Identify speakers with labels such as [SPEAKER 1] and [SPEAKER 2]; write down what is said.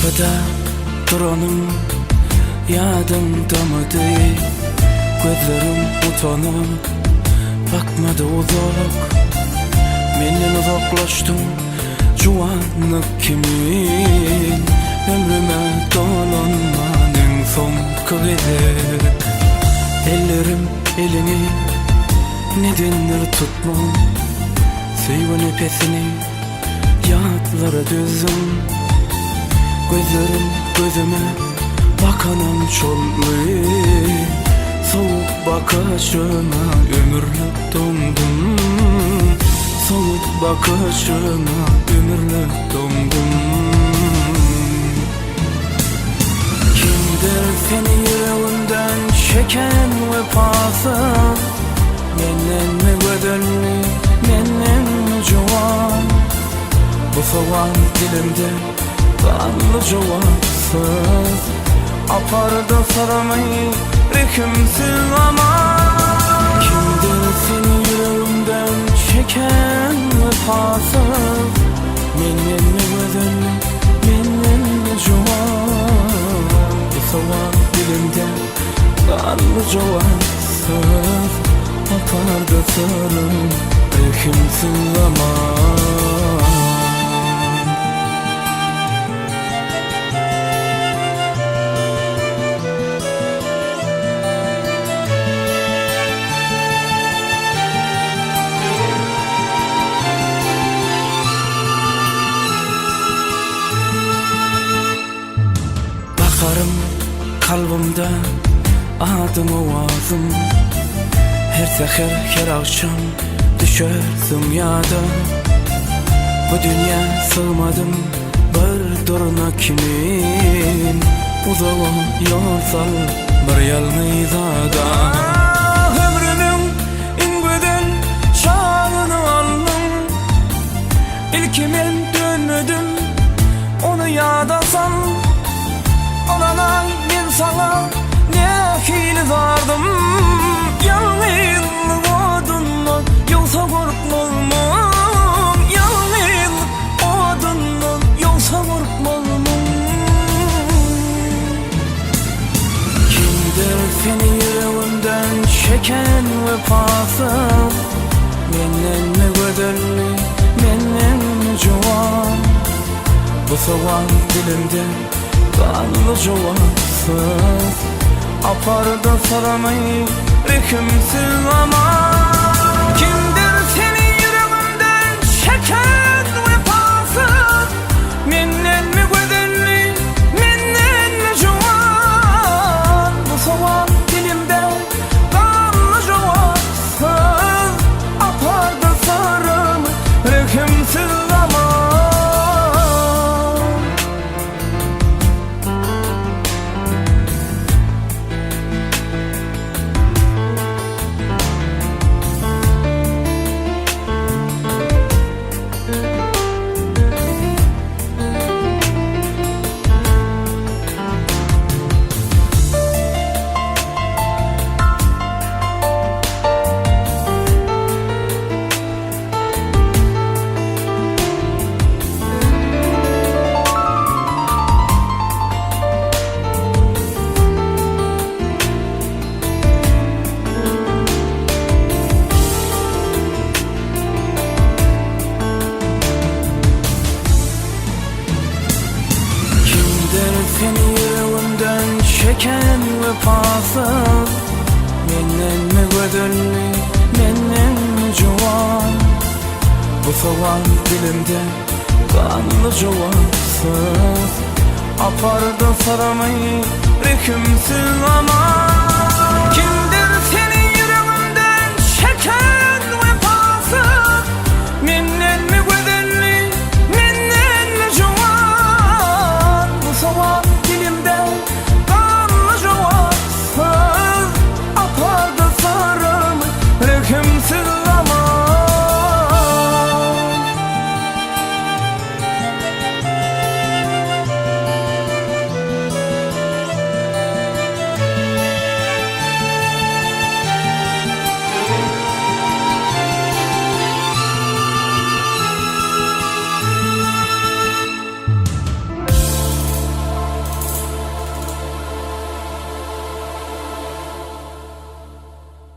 [SPEAKER 1] Arkada duranım yadımdamadı. Gözlerim utanıp bakmadı uzak. Menden uzaklaştım juwanlyk kimin. Ömrüme dolanmanın son kıvıdır. Ellerim elini nedendir tutmam. Sevgi nefesini yadlara düzdüm. Gözlerim gözüme bakanım çollu. Soğuk bakışına ömürlük dondum. Soğuk bakışına ömürlük dondum. Kimdir seni yüreğinden çeken vefasız? Menden mi bedelli, menden mi civan? Bu soğan dilimde kanlı cevapsız. Apardı saramayı rehimsiz ama. Kimdir seni yüreğimden çeken vefasız? Menden mi bedelli, menden mi civan? Bu soğan dilimde kanlı cevapsız. Apardı sarım rehimsiz ama. Bakarım kalbimde adım ovazım. Her seher her akşam düşersem yada. Bu dünya sığmadım bir durna kimin. Uzağa yol sal bir yalnız adam. Ömrümün en güzel çağını aldım. İlkimen dönmedim onu yada sal. Olana ben sana ne hile vardım. Yalnız odundan yoksa korkmam. Yalnız odundan yoksa korkmam. Kimdir seni yüreğinden çeken vefasız? Menden mi bedelli, menden mi civan? Bu soğan dilimde kanlı cevapsız. Apardı saramayı rehimsiz ama. Kimdir seni yüreğimden çeken vefasız? Menden mi bedelli, menden mi civan? Bu soğan dilimde kanlı cevapsız. Apardı sarımı rehimsiz ama. Seni yüreğimden çeken vefasız? Menden mi bedelli, menden mi civan? Bu soğan dilimde kanlı cevapsız. Apardı saramayı rehimsiz ama. Kimdir seni yüreğimden çeken